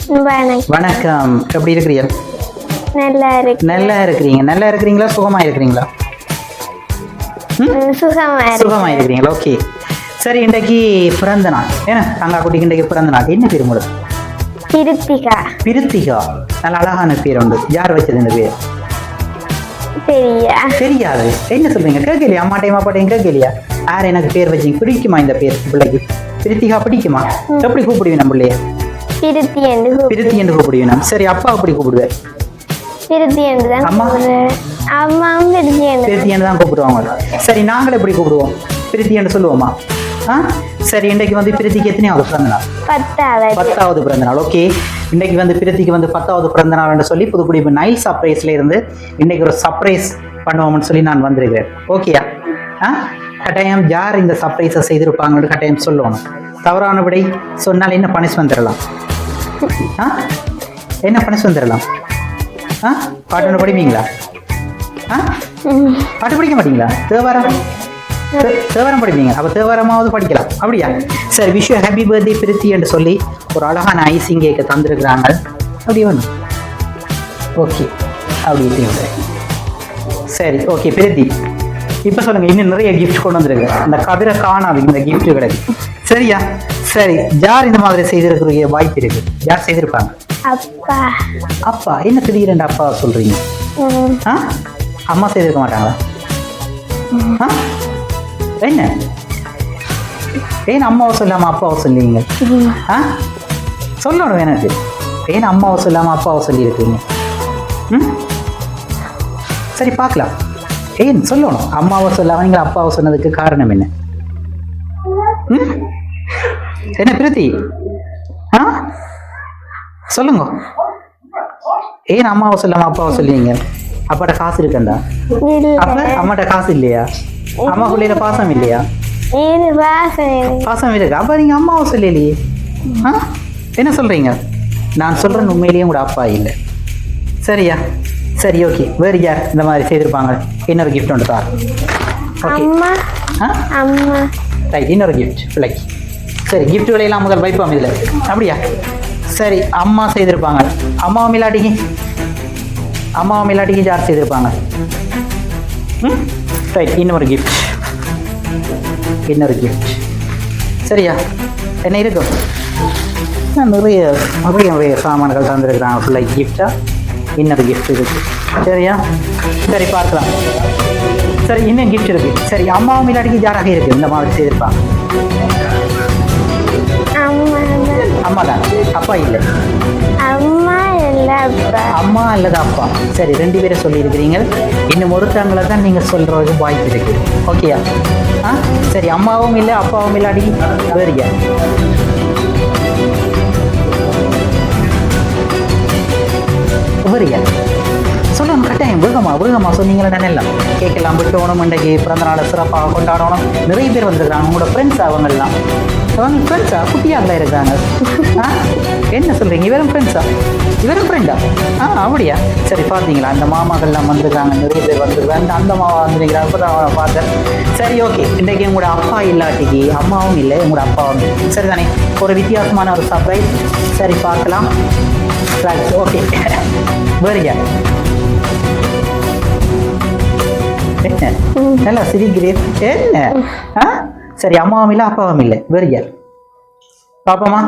வணக்கம். எப்படி இருக்கிறீங்க? நல்லா இருக்கு. நல்லா இருக்கிறீங்க. நல்லா இருக்கிறீங்களா? சுகமா இருக்கிறீங்களா? சுகமா இருக்கிறீங்களா? ஓகே. சரி, இன்றைக்கு பிறந்த நாள். ஏன்னா தங்கா குட்டிக்கு இன்றைக்கு பிறந்த நாள். என்ன பேர் உங்களுக்கு? பிரித்திகா. பிரித்திகா, நல்ல அழகான பேர் உண்டு. யார் வச்சது இந்த பேர்? தெரியாது. என்ன சொல்றீங்க? கேட்கலையா? அம்மாட்டையும் அப்பாட்டையும் கேட்கலையா? யார் எனக்கு பேர் வச்சிங்க? பிடிக்குமா இந்த பேர் பிள்ளைக்கு? பிரித்திகா பிடிக்குமா? எப்படி கூப்பிடுவீங்க நம்ம பிள்ளைய? பிரித்தி என்று கூப்பிடுவீங்க. சரி, அப்பா எப்படி கூப்பிடுவேன்? அம்மா பிரித்தி என்று தான் கூப்பிடுவாங்க. சரி, நாங்கள் எப்படி கூப்பிடுவோம்? பிரித்தி என்று சொல்லுவோமா? சரி, இன்றைக்கு வந்து பிரித்திக்கு எத்தனையாவது பிறந்த நாள்? 10வது பிறந்த நாள். ஓகே, இன்னைக்கு வந்து பிரித்திக்கு வந்து 10வது பிறந்த நாள் என்று சொல்லி புதுக்குடிப்பு நைல் சர்ப்ரைஸ்ல இருந்து இன்னைக்கு ஒரு சர்ப்ரைஸ் பண்ணுவோம்னு சொல்லி நான் வந்திருக்கிறேன். ஓகேயா? கட்டாயம் யார் இந்த சர்ப்ரைஸை செய்திருப்பாங்கன்னு கட்டாயம் சொல்லணும். தவறான விடை சொன்னால் என்ன பனிஷ்மெண்ட் தரலாம்? என்ன பனிஷ்மெண்ட் தரலாம்? பாட்டு ஒன்று படிப்பீங்களா? பாட்டு படிக்க மாட்டீங்களா? தேவாரம் படிப்பீங்க. அப்போ தேவாரமாவது படிக்கலாம். அப்படியா? சரி, wish you happy birthday Preeti என்று சொல்லி ஒரு அழகான ஐசிங் கேக்கை தந்துருக்குறாங்க. அப்படி ஒன்று. ஓகே, அப்படி. சரி, ஓகே பிரித்தி, இப்போ சொல்லுங்க, இன்னும் நிறைய கிஃப்ட் கொண்டு வந்துருக்கு. அந்த கதிரை காணாது இந்த கிஃப்ட் கிடைக்கு. சரியா? சரி, யார் இந்த மாதிரி செய்திருக்கிற வாய்ப்பு இருக்கு? யார் செய்திருப்பாங்க? அப்பா. என்ன திடீரென்று அப்பா சொல்றீங்க? அம்மா செய்திருக்க மாட்டாங்களா? என்ன ஏன் அம்மாவை சொல்லாம அப்பாவை சொல்லுவீங்க? சொல்லணும் எனக்கு. ஏன் அம்மாவை சொல்லாம அப்பாவை சொல்லியிருக்கீங்க? சரி, பார்க்கலாம். ஏன் சொல்லணும்? அம்மாவை சொல்லாம நீங்கள் அப்பாவை சொன்னதுக்கு காரணம் என்ன? என்ன பிரித்தி? சொல்லுங்க. ஏன் அம்மாவை சொல்லாம அப்பாவை சொல்லுவீங்க? அப்பாட்ட காசு இருக்கண்டா? அப்ப அம்மாட்ட காசு இல்லையா? அம்மாக்குள்ள பாசம் இல்லையா? பாசம் இருக்கு. அப்ப நீங்க அம்மாவை சொல்லலையே. என்ன சொல்றீங்க? நான் சொல்றேன், உண்மையிலேயே கூட அப்பா இல்லை. சரியா? சரி, ஓகே. வேறு யார் இந்த மாதிரி செய்திருப்பாங்க? இன்னொரு கிஃப்ட் ஒன்று தார். இன்னொரு கிஃப்ட் பிள்ளைக்கு. சரி, கிஃப்ட் விலையெல்லாம் முதல் வைப்போம் இதுல. அப்படியா? சரி, அம்மா செய்திருப்பாங்க. அம்மாவும் இல்லாட்டிக்கு யார் செய்திருப்பாங்க? ரைட், இன்னொரு கிஃப்ட். சரியா? என்ன இருக்கும்? நிறைய சாமான்கள் தந்துருக்குறாங்க பிள்ளை கிஃப்டா. இன்னொரு கிஃப்ட் இருக்கு. சரியா? சரி, பார்க்கலாம். சரி, இன்னும் கிஃப்ட் இருக்கு. சரி, அம்மாவும் இல்லாட்டிக்கு யாராக இருக்கு இந்த மாதிரி செய்திருப்பாங்க? அம்மா தான். அப்பா இல்லை. அம்மா அல்லது அப்பா. சரி, 2 பேரை சொல்லி இருக்கிறீங்க. இன்னும் ஒருத்தவங்களை தான் நீங்க சொல்றது வாய்ப்பு இருக்கு. ஓகேயா? சரி, அம்மாவும் இல்லை அப்பாவும் இல்லாடி வேறு யார்? சொல்லணும். கட்டாயம் வேகமா சொன்னீங்களா? எல்லாம் கேட்கலாம். விட்டோணும். இன்றைக்கு பிறந்த நாளை சிறப்பாக கொண்டாடணும். நிறைய பேர் வந்துருக்காங்க. உங்களோட ஃப்ரெண்ட்ஸ் அவங்கெல்லாம். அவங்க ஃப்ரெண்ட்ஸா? குட்டியாகலாம் இருக்காங்க. என்ன சொல்றீங்க? இவரும் ஃப்ரெண்ட்ஸா? இவரும் ஃப்ரெண்டா? அப்படியா? சரி, பார்த்தீங்களா? அந்த மாமாக்கள்லாம் வந்துருக்காங்க. நிறைய பேர் வந்துருக்காங்க. அந்த மாமா வந்துருக்கிறாங்க. இப்போ தான் பார்த்தேன். சரி, ஓகே. இன்றைக்கு உங்களோட அப்பா இல்லாட்டிக்கு அம்மாவும் இல்லை, உங்களோட அப்பாவும் இல்லை. சரி தானே? ஒரு வித்தியாசமான ஒரு சர்ப்ரைஸ். சரி, பார்க்கலாம். Right, okay. வேறு யார்? என்ன நல்லா சிரிக்கிறேன்? என்ன? சரி, அம்மாவும் இல்லை அப்பாவும் இல்லை, வேறு யார்? பாப்போமா?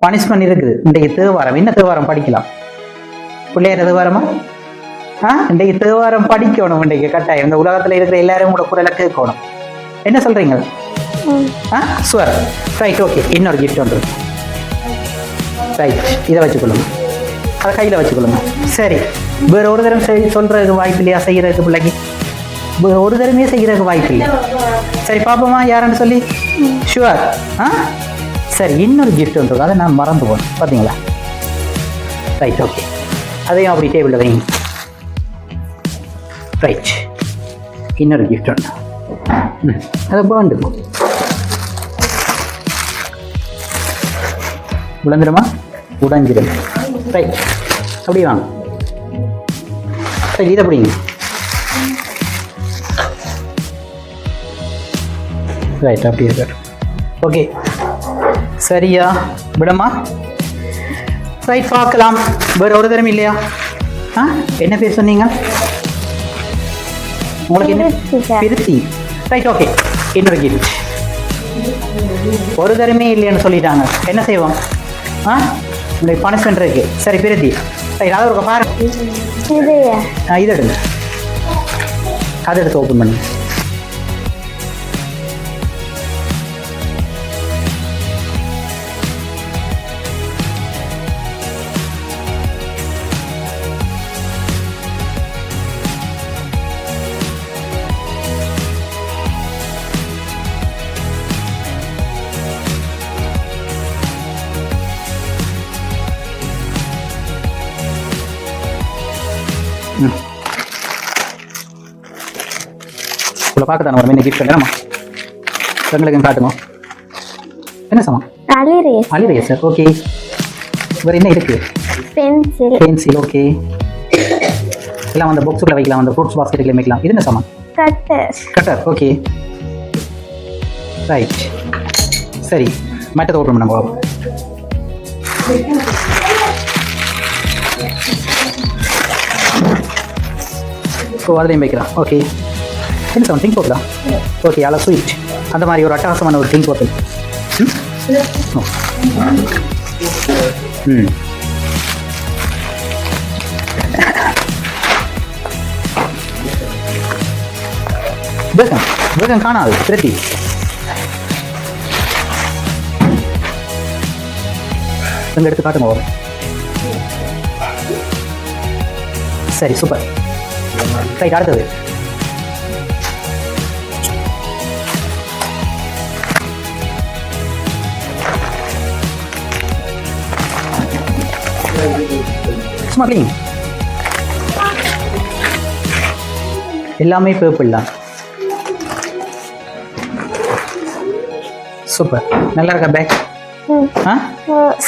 பனிஷ்மெண்ட் இருக்குது. இன்றைக்கு தேவாரம். என்ன தேவாரம் படிக்கலாம்? பிள்ளையார தேவாரமா? இன்றைக்கு தேவாரம் படிக்கணும். இன்றைக்கு கட்டாயம். இந்த உலகத்துல இருக்கிற எல்லாரும் கூட குரலை கேட்கணும். என்ன சொல்றீங்க? சுவர். Right, okay. இன்னொரு கிஃப்ட் ஒன்று. ரைட், இதை வச்சுக்கொள்ளுங்க. அதை கையில் வச்சுக்கொள்ளுங்க. சரி, வேற ஒரு தரம் சொல்றதுக்கு வாய்ப்பு இல்லையா? செய்யறதுக்கு பிள்ளைக்கு ஒரு தரமே செய்யறதுக்கு வாய்ப்பு இல்லை. சரி, பாப்போமா யாருன்னு சொல்லி? ஷுவர். சரி, இன்னொரு கிஃப்ட் ஒன்று. அதை நான் மறந்து போனேன். பார்த்தீங்களா? Right, okay. அதையும் அப்படி டேபிளில் வைங்க. ரைட், இன்னொரு கிஃப்ட் ஒன்று. அதை பாண்டு விழுந்துருமா? உடஞ்சிடும். ரைட், அப்படி வாங்க. சரி, இதை அப்படிங்க. ரைட், அப்படியே சார். ஓகே, சரியா? விடமா? ரைட், பார்க்கலாம். வேற ஒரு தரம் இல்லையா? என்ன பேர் சொன்னீங்க? உங்களுக்கு என்ன? பிரித்தி. Right, okay. இன்னொரு கிஃப்ட். ஒரு தரமே இல்லைன்னு சொல்லிட்டாங்க, என்ன செய்வோம்? உங்களுக்கு பனிஷ்மெண்ட் இருக்கு. சரி பிரித்தி, ரைட், அதை ஒரு பாரு. இது எடுங்க, அதை எடுத்து ஓப்பன் பண்ணு. பார்க்க தானே ஒரு கிஃப்ட் என்னமா எங்களுக்கு காட்டுங்க. என்ன சமா? அலிரேசர். ஓகே. வேறு என்ன இருக்கு? பென்சில். ஓகே. எல்லாம் அந்த பாக்ஸுக்குள்ள வைக்கலாம், அந்த ஃப்ரூட்ஸ் பாஸ்கெட்டுக்குள்ள வைக்கலாம். இது என்ன சமா? கட்டர். Okay, right. சரி, மற்றதை ஓப்பன் பண்ண போகிறோம். ஸோ அதுலேயும் வைக்கலாம். ஓகே. என்ன சார் ட்ரிங்க் போட்டலாம்? ஓகே, அவ்வளோ ஸ்வீட். அந்த மாதிரி ஒரு அட்டகாசமான ஒரு ட்ரிங்க் போட்டல். வேகம் காணாது திருப்பி. எங்க எடுத்து காட்டுங்க வரும். சரி, சூப்பர். ரைட், அடுத்தது. சும்மா கிளீன். எல்லாமே பர்பிள் தான். சூப்பர், நல்லா இருக்கா பேக்?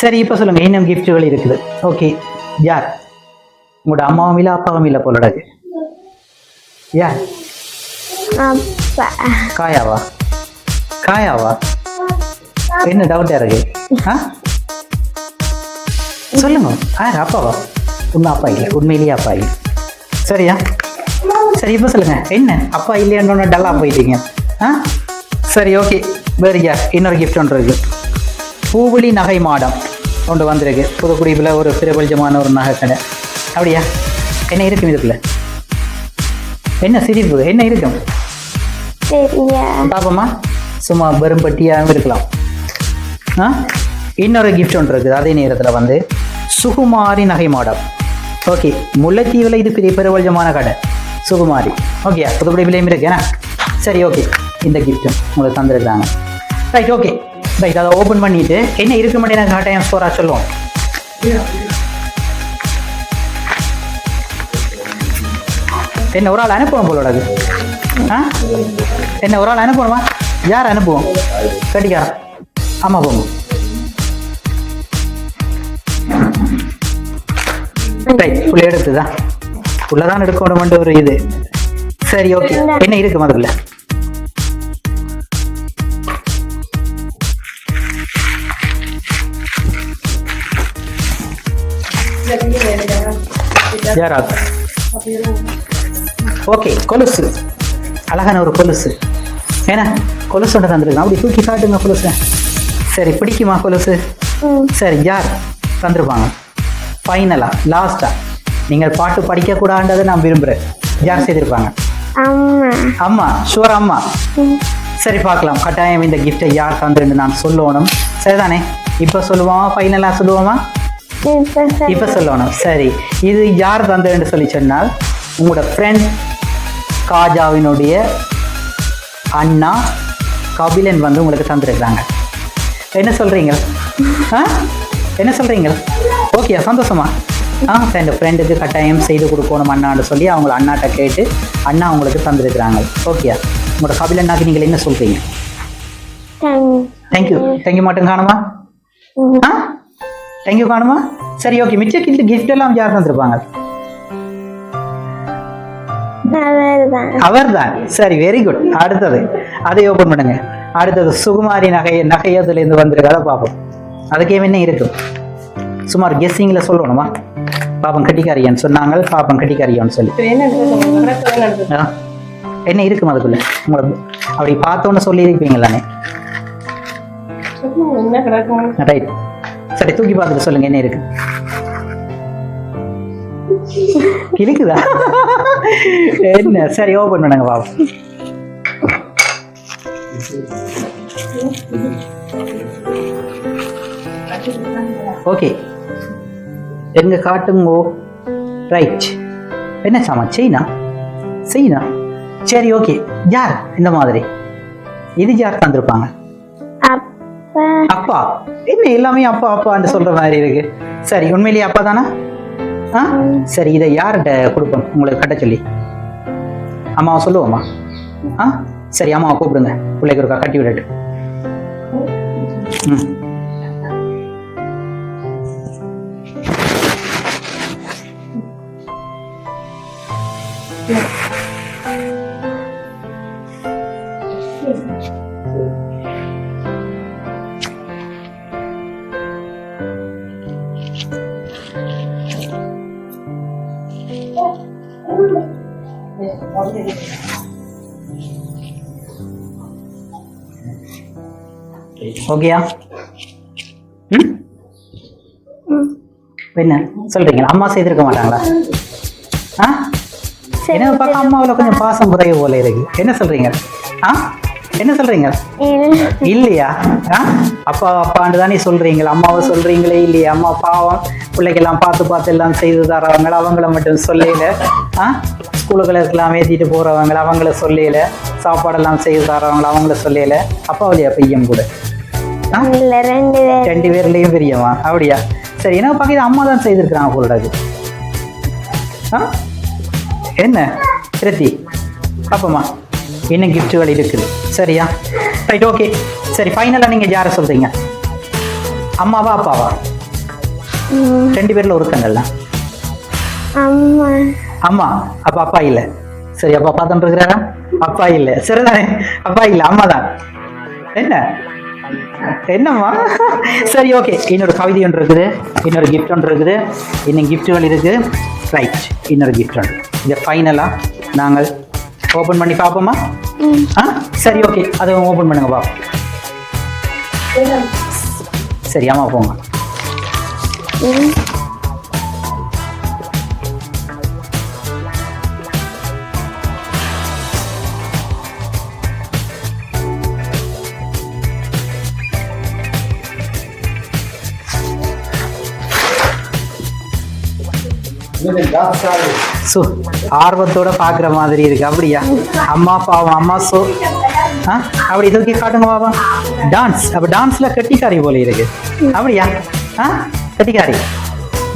சரி, இப்போ சொல்லுங்க, இன்னும் கிஃப்ட்டுகள் இருக்குது. ஓகே, யார்? உங்களோட அம்மாவும் இல்லை அப்பாவும் இல்லை போலடா. யார்? காயாவா? காயாவா? என்ன டவுட்டா இருக்கு? சொல்லுங்க, அப்பாவா? உண்மை அப்பா இல்லை, உண்மையிலேயே அப்பா இல்லை. சரியா? சரி, இப்போ சொல்லுங்க, என்ன அப்பா இல்லையான்னு டல்லாக போயிட்டீங்க? சரி, ஓகே. வேறு யார்? இன்னொரு கிஃப்ட் ஒன்று இருக்கு. பூவிழி நகை மாடம் ஒன்று வந்திருக்கு புதுக்குடியில், ஒரு பிரபலமான ஒரு நகை கடை. அப்படியா? என்ன இருக்கும் இதுக்குள்ள? என்ன சிரிப்பு? என்ன இருக்கும் பாப்போமா? சும்மா பெரும்பட்டியாகவும் இருக்கலாம். இன்னொரு கிஃப்ட் ஒன்று இருக்குது அதே நேரத்தில் வந்து சுகுமாரி நகை மாடம். ஓகே, முல்லைத்தீவில் இது பெரிய பிரபலமான கடை சுகுமாரி. ஓகே, புதுக்குடி விலையும் இருக்கேனா? சரி, ஓகே. இந்த கிஃப்ட்டும் உங்களுக்கு தந்துருக்காங்க. Right, okay. ரைட், அதை ஓப்பன் பண்ணிட்டு என்ன இருக்க மாட்டேன் எனக்கு கட்டாயம் ஸ்டோராக சொல்லுவோம். என்ன ஒரு ஆள் அனுப்புவோம் போலோட? என்ன ஒரு ஆள் அனுப்பணுமா? யார் அனுப்புவோம்? கட்டிக்காரன். ஆமாம், போங்க. ரைட், ஃபுல்லாக எடுத்துதான் உள்ளதான் எடுக்கணும்ன்ற ஒரு இது. சரி, ஓகே. என்ன இருக்கு அதுக்குள்ள? யாரா? ஓகே, கொலுசு. அழகான ஒரு கொலுசு. ஏன்னா கொலுசு ஒன்று தந்துருக்கேன். அப்படி தூக்கி காட்டுங்க கொலுசு. சரி, பிடிக்குமா கொலுசு? சரி, யார் தந்துருப்பாங்க? ஃபைனலாக லாஸ்ட்டாக நீங்கள் பாட்டு படிக்கக்கூடாதுன்றதை நான் விரும்புகிறேன். யார் செய்திருப்பாங்க? அம்மா. ஷுவர், அம்மா. சரி, பார்க்கலாம். கட்டாயம் இந்த கிஃப்டை யார் தந்துருந்து நான் சொல்லணும். சரிதானே? இப்போ சொல்லுவோமா? ஃபைனலாக சொல்லுவோமா? இப்போ சொல்லணும். சரி, இது யார் தந்துன்னு சொல்லி சொன்னால் உங்களோட ஃப்ரெண்ட் காஜாவினுடைய அண்ணா கபிலன் வந்து உங்களுக்கு தந்துருக்குறாங்க. என்ன சொல்கிறீங்க? என்ன சொல்கிறீங்க? ஓகே, சந்தோஷமா? என் ஃப்ரெண்டுக்கு கட்டாயம் செய்து கொடுக்கணும் அண்ணான்னு சொல்லி அவங்கள அண்ணாட்ட கேட்டு அண்ணா உங்களுக்கு தந்துருக்குறாங்க. ஓகே, உங்களோட கபிலன்னாக்கு நீங்கள் என்ன சொல்கிறீங்க? தேங்க்யூ. தேங்க்யூ மட்டும் காணுமா? தேங்க்யூ காணுமா? சரி, ஓகே. மிச்ச கிஃப்ட் எல்லாம் யார் தந்துருப்பாங்க? அவர் தான். சரி, வெரி குட். அடுத்தது அதை ஓப்பன் பண்ணுங்க. அடுத்தது சுகுமாரி நகையதுலேருந்து வந்திருக்கு. அதை பார்ப்போம். அதுக்கே என்ன இருக்கும்? சுமார் கெஸ்ஸிங்கில் சொல்லணுமா? பாப்பம் கட்டிக்காரியான்னு சொன்னாங்க, பாப்பம் கட்டிக்காரியான்னு சொல்லி. ஆ, என்ன இருக்கும் அதுக்குள்ள? உங்களை அப்படி பார்த்தோன்னு சொல்லியிருப்பீங்களானே. ரைட், சரி தூக்கி பார்த்துட்டு சொல்லுங்க என்ன இருக்கு. இருக்குதா? என்ன? சரி ஓபன் பண்ணுங்க பாப்போம். ஓகே, எங்க காட்டுங்கோ. ரைட், என்ன சாமான்? செயினா? சரி ஓகே. யார் இந்த மாதிரி? இது யார் தந்திருப்பாங்க? அப்பா. அப்பா? என்ன எல்லாமே அப்பா அப்பான்னு சொல்ற மாதிரி இருக்கு. சரி, உண்மையிலேயே அப்பா தானா? ஆ, சரி, இதை யார்கிட்ட கொடுப்போம் உங்களுக்கு கட்ட சொல்லி? அம்மாவை சொல்லுவோமா? ஆ, சரி, அம்மாவை கூப்பிடுங்க, பிள்ளைக்கு ஒருக்கா கட்டி விடட்டு. ம், ஓகேயா? ம், என்ன சொல்றீங்க? அம்மா செய்திருக்க மாட்டாங்களா? ஆ, என்ன பார்க்க அம்மாவில் கொஞ்சம் பாசம் குறைய போல இருக்கு. என்ன சொல்றீங்க? ஆ, என்ன சொல்றீங்க? இல்லையா? ஆ, அப்பாண்டு தானே சொல்றீங்களா? அம்மாவை சொல்றீங்களே இல்லையா? அம்மா பாவம், பிள்ளைக்கெல்லாம் பார்த்து எல்லாம் செய்து தரவங்க, அவங்கள மட்டும் சொல்லல. ஆ, ஸ்கூலுகளுக்கெல்லாம் ஏற்றிட்டு போறவங்க அவங்கள சொல்லல, சாப்பாடெல்லாம் செய்து தரவங்க அவங்கள சொல்லல. அப்பாவிலையா பையன் கூட? ரெண்டு பேர்லயும் பெரியவா? அப்படியா? சரி, என்ன பார்க்க அம்மா தான் செய்திருக்கிறாங்க போலடாது. ஆ, என்ன கிருத்தி பாப்பம்மா, இன்னும் கிஃப்ட்டுகள் இருக்குது. சரியா? Right, okay. சரி, ஃபைனலாக நீங்கள் யாரை சொல்கிறீங்க? அம்மாவா அப்பாவா? ரெண்டு பேரில் ஒருத்தங்கள்ல அம்மா. அப்போ அப்பா இல்லை. சரி, அப்பா பார்த்துட்டு இருக்கிறாரா? அப்பா இல்லை. சரிதானே? அப்பா இல்லை, அம்மா தான். என்னம்மா? சரி, ஓகே. இன்னொரு கவிதை ஒன்று இருக்குது, இன்னொரு கிஃப்ட் ஒன்று இருக்குது, இன்னும் கிஃப்ட்டுகள் இருக்குது. ரைட், இன்னொரு கிஃப்ட் ஒன்று. இதை ஃபைனலாக நாங்கள் ஓப்பன் பண்ணி பார்ப்போமா? ஆ, சரி, ஓகே. அதை ஓப்பன் பண்ணுங்க பாப்போம். சரி, அம்மா போங்க. ஆர்வத்தோட பாக்குற மாதிரி இருக்கு. அப்படியா? அம்மா பாவம், அம்மா அப்படி தூக்கி காட்டுங்க பாபா. டான்ஸ், அப்ப டான்ஸ்ல கட்டிக்காரி போல இருக்கு. அப்படியா? கட்டிக்காரி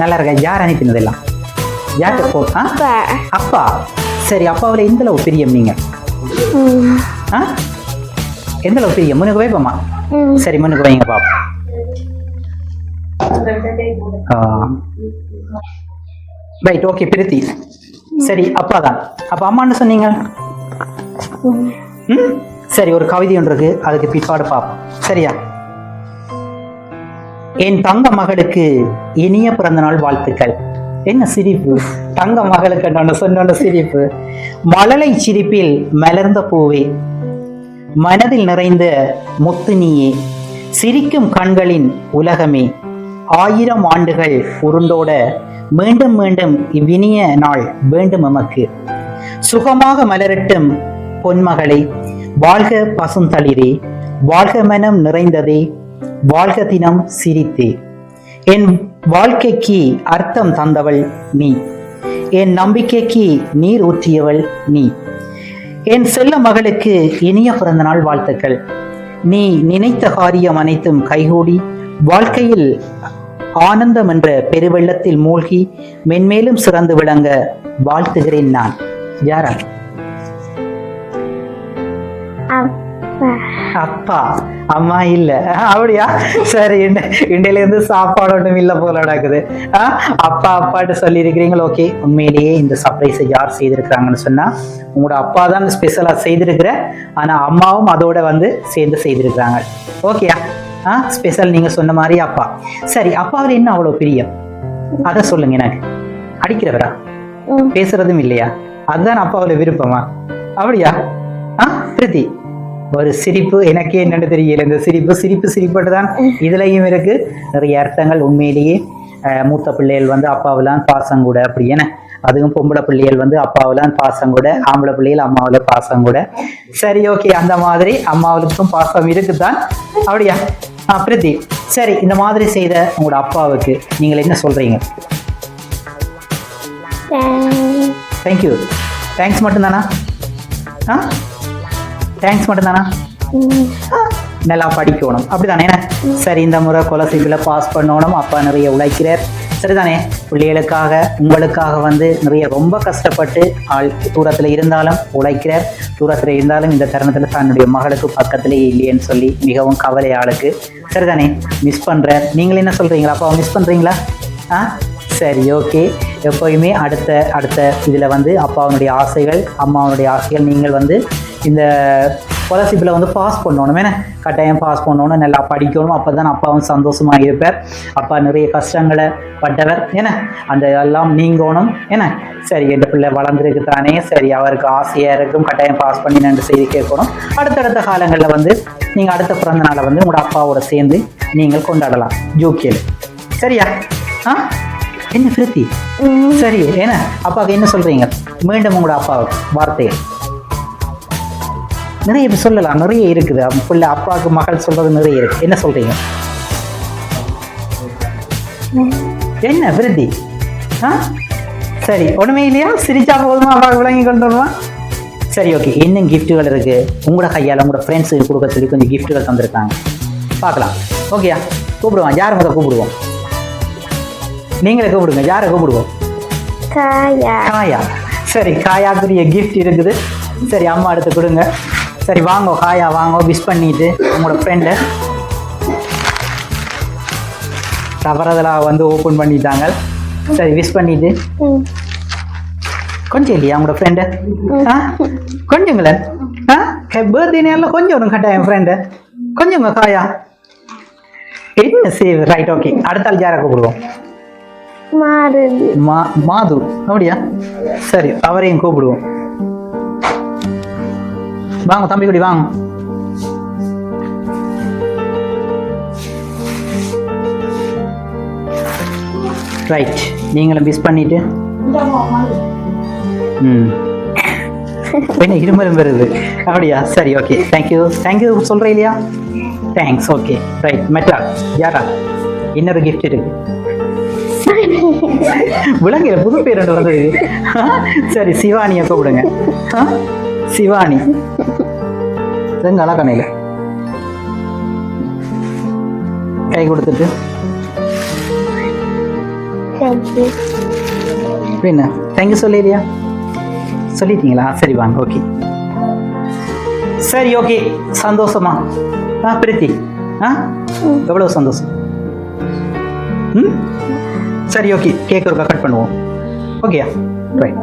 நல்லா இருக்க. யார் அனுப்பினது எல்லாம்? யார்கிட்ட போ? அப்பா. சரி, அப்பாவில் எந்த அளவு பிரியம் நீங்க? எந்த அளவு பிரியம்? முன்னுக்கு வைப்போமா? சரி, முன்னுக்கு வைங்க பாப்பா. Right, okay. பிரித்தி, சரி, அப்பா தான். அப்ப அம்மான்னு சொன்னீங்க. சரி, ஒரு கவிதை ஒன்று இருக்கு, அதுக்கு பிற்பாடு பார்ப்போம். சரியா? என் தங்க மகளுக்கு இனிய பிறந்த நாள் வாழ்த்துக்கள். என்ன சிரிப்பு? தங்க மகளுக்கு சொன்ன சிரிப்பு. மழலை சிரிப்பில் மலர்ந்த பூவே, மனதில் நிறைந்த முத்து நீயே, சிரிக்கும் கண்களின் உலகமே, 1000 ஆண்டுகள் உருண்டோட மீண்டும் மீண்டும் இவ்வினிய நாள் வேண்டும் எமக்கு. சுகமாக மலரட்டும் பொன்மகளே, வாழ்க பசுந்தளிரே, வாழ்க மனம் நிறைந்ததே, வாழ்க தினம் சிரித்தே. என் வாழ்க்கைக்கு அர்த்தம் தந்தவள் நீ, என் நம்பிக்கைக்கு நீர் ஊற்றியவள் நீ. என் செல்ல மகளுக்கு இனிய பிறந்த நாள் வாழ்த்துக்கள். நீ நினைத்த காரியம் அனைத்தும் கைகூடி வாழ்க்கையில் ஆனந்தம் என்ற பெருவெள்ளத்தில் மூழ்கி மென்மேலும் சிறந்து விளங்க வாழ்த்துகிறேன் நான். யாரா? அப்பா. அம்மா இல்ல. அப்படியா? சரி, இண்டையில இருந்து சாப்பாடு ஒன்றும் இல்ல போல நடக்குது. அப்பா அப்பாட்டு சொல்லி இருக்கிறீங்களா? ஓகே. உண்மையிலேயே இந்த சர்ப்ரைஸை யார் செய்திருக்கிறாங்கன்னு சொன்னா உங்களோட அப்பா தான் ஸ்பெஷலா செய்திருக்கிற, ஆனா அம்மாவும் அதோட சேர்ந்து செய்திருக்கிறாங்க. ஓகேயா? ஸ்பெஷல் நீங்க சொன்ன மாதிரி அப்பா. சரி, அப்பாவில் என்ன அவ்வளவு பிரியம் அதை சொல்லுங்க எனக்கு. அடிக்கிறவரா? பேசுறதும் இல்லையா? அதுதான் அப்பாவில் விருப்பமா? அப்படியா? பிரீத்தி, ஒரு சிரிப்பு எனக்கே என்னன்னு தெரியல. இந்த சிரிப்பு தான் இதுலயும் இருக்கு. நிறைய அர்த்தங்கள். உண்மையிலேயே மூத்த பிள்ளைகள் வந்து அப்பாவிலாம் பாசம் கூட, அப்படி என்ன, அதுவும் பொம்பளை பிள்ளைகள் வந்து அப்பாவிலாம் பாசம் கூட, ஆம்பளை பிள்ளைகள் அம்மாவில பாசம் கூட. சரி, ஓகே, அந்த மாதிரி அம்மாவுக்கும் பாசம் இருக்குதான். அப்படியா? பிரீத்தி, சரி, இந்த மாதிரி செய்த உங்களோட அப்பாவுக்கு நீங்கள் என்ன சொல்றீங்க? தேங்க்யூ. தேங்க்ஸ் மட்டும்தானா? தேங்க்ஸ் மட்டும்தானா? நல்லா படிக்கணும், அப்படிதானே? சரி, இந்த முறை ஸ்காலர்ஷிப்பில் பாஸ் பண்ணணும். அப்பா நிறைய உழைக்கிறார், சரிதானே? பிள்ளைகளுக்காக, உங்களுக்காக வந்து நிறைய ரொம்ப கஷ்டப்பட்டு தூரத்தில் இருந்தாலும் உழைக்கிறார். தூரத்தில் இருந்தாலும் இந்த தருணத்தில் தன்னுடைய மகளுக்கு பக்கத்திலேயே இல்லையேன்னு சொல்லி மிகவும் கவலை ஆளுக்கு, சரிதானே? மிஸ் பண்ணுறார். நீங்கள் என்ன சொல்கிறீங்களா? அப்பாவை மிஸ் பண்ணுறீங்களா? சரி, ஓகே. எப்போயுமே அடுத்த இதில் வந்து அப்பாவுடைய ஆசைகள், அம்மாவுடைய ஆசைகள், நீங்கள் வந்து இந்த ஸ்காலர்ஷிப்பில் வந்து பாஸ் பண்ணணும். ஏன்னா கட்டாயம் பாஸ் பண்ணணும், நல்லா படிக்கணும். அப்போ தான் அப்பாவும் சந்தோஷமாக இருப்பார். அப்பா நிறைய கஷ்டங்களை பட்டவர், ஏன்னா அந்த எல்லாம் நீங்கணும். ஏன்னா சரி, என் பிள்ளை வளர்ந்துருக்கு தானே, சரி, அவருக்கு ஆசையாக இருக்கும், கட்டாயம் பாஸ் பண்ணி நன்று செய்து கேட்கணும். அடுத்தடுத்த காலங்களில் வந்து நீங்கள் அடுத்த பிறந்த நாளை வந்து உங்களோட அப்பாவோட சேர்ந்து நீங்கள் கொண்டாடலாம் ஜூக்கியில். சரியா? என்ன பிரீத்தி? சரி, ஏன்னா அப்பாவுக்கு என்ன சொல்கிறீங்க? மீண்டும் உங்களோட அப்பாவுக்கு வார்த்தையை நிறைய சொல்லலாம், நிறைய இருக்குது. பிள்ளை அப்பாவுக்கு மகள் சொல்றது நிறைய இருக்கு. என்ன சொல்றீங்க? என்ன பிரீத்தி? சரி, ஒண்ணுமே இல்லையா? சிரிச்சா போதுமா? அப்பாவுக்கு விளங்கி கொண்டு வருவான். சரி, ஓகே. இன்னும் கிஃப்ட்டுகள் இருக்கு. உங்களோட கையால் உங்களோட ஃப்ரெண்ட்ஸுக்கு கொடுக்க சொல்லி கொஞ்சம் கிஃப்ட்டுகள் தந்திருக்காங்க, பார்க்கலாம். ஓகேயா? கூப்பிடுவோம். யார் முதல் கூப்பிடுவோம்? நீங்களே கூப்பிடுங்க. யாரை கூப்பிடுவோம்? காயா. சரி, காயாக்குரிய கிஃப்ட் இருக்குது. சரி, அம்மா எடுத்து கொடுங்க. சரி, வாங்க காயா, வாங்க. விஷ் பண்ணிட்டு உங்களோட ஃப்ரெண்டை தவறுதலாக வந்து ஓப்பன் பண்ணிட்டாங்க. சரி, விஷ் பண்ணிட்டு கொஞ்சம் இல்லையா உங்களோட ஃப்ரெண்டு? கொஞ்சங்களேன். பர்த்டே நேரில் கொஞ்சம் ஒரு கட்டாயம் ஃப்ரெண்டு கொஞ்சங்க காயா. என்ன சேவ்? Right, okay. அடுத்த ஆள் யாரை கூப்பிடுவோம்? மாது. அப்படியா? சரி, அவரையும் கூப்பிடுவோம். வாங்க தம்பி, குடி வாங்க. ரைட், நீங்களும் மிஸ் பண்ணிட்டு என்ன இருமலும் வருது? அப்படியா? சரி, ஓகே. தேங்க்யூ சொல்றேன் இல்லையா? தேங்க்ஸ். Okay, right. மெட்டா யாரா? இன்னொரு கிஃப்ட் இருக்கு. விலங்குல புது பேர் வந்தது. சரி, சிவானியை கூப்பிடுங்க. சிவானி செங்காலா கண்ணையில கை கொடுத்துட்டு என்ன தேங்க்யூ சொல்லிடுறியா? சொல்லிட்டீங்களா? சரி, வாங்க. ஓகே, சரி, ஓகே. சந்தோஷமா? பிரீத்தி, எவ்வளவு சந்தோஷம். சரி, ஓகே. கேக் ஒருக்கா கட் பண்ணுவோம். ஓகேயா? ரைட்.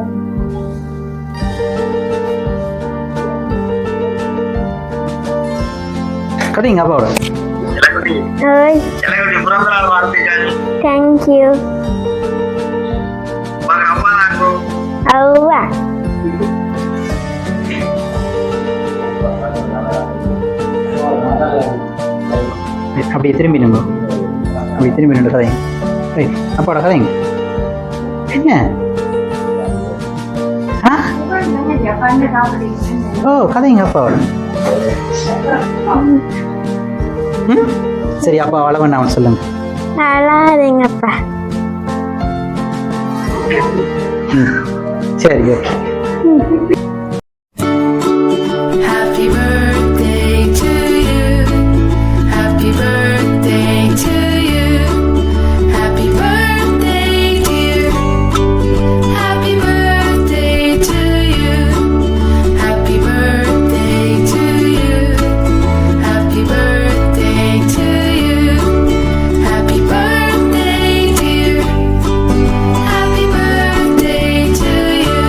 கதைங்க அப்பாவோட. தேங்க்யூ. அவ்வா அப்படியே திரும்பி நின்று கதைங்க. ரைட், அப்பாவோட கதைங்க. என்ன? ஓ, கதைங்க அப்பாவோட. சரி, அப்பா வளவன் அவன் சொல்லுங்க. அழாதீங்கப்பா. சரி, okay. Happy birthday to you. Happy birthday to you. Happy birthday dear. Happy birthday to you. Happy birthday to you. Happy birthday to you. Happy birthday dear. Happy birthday to you.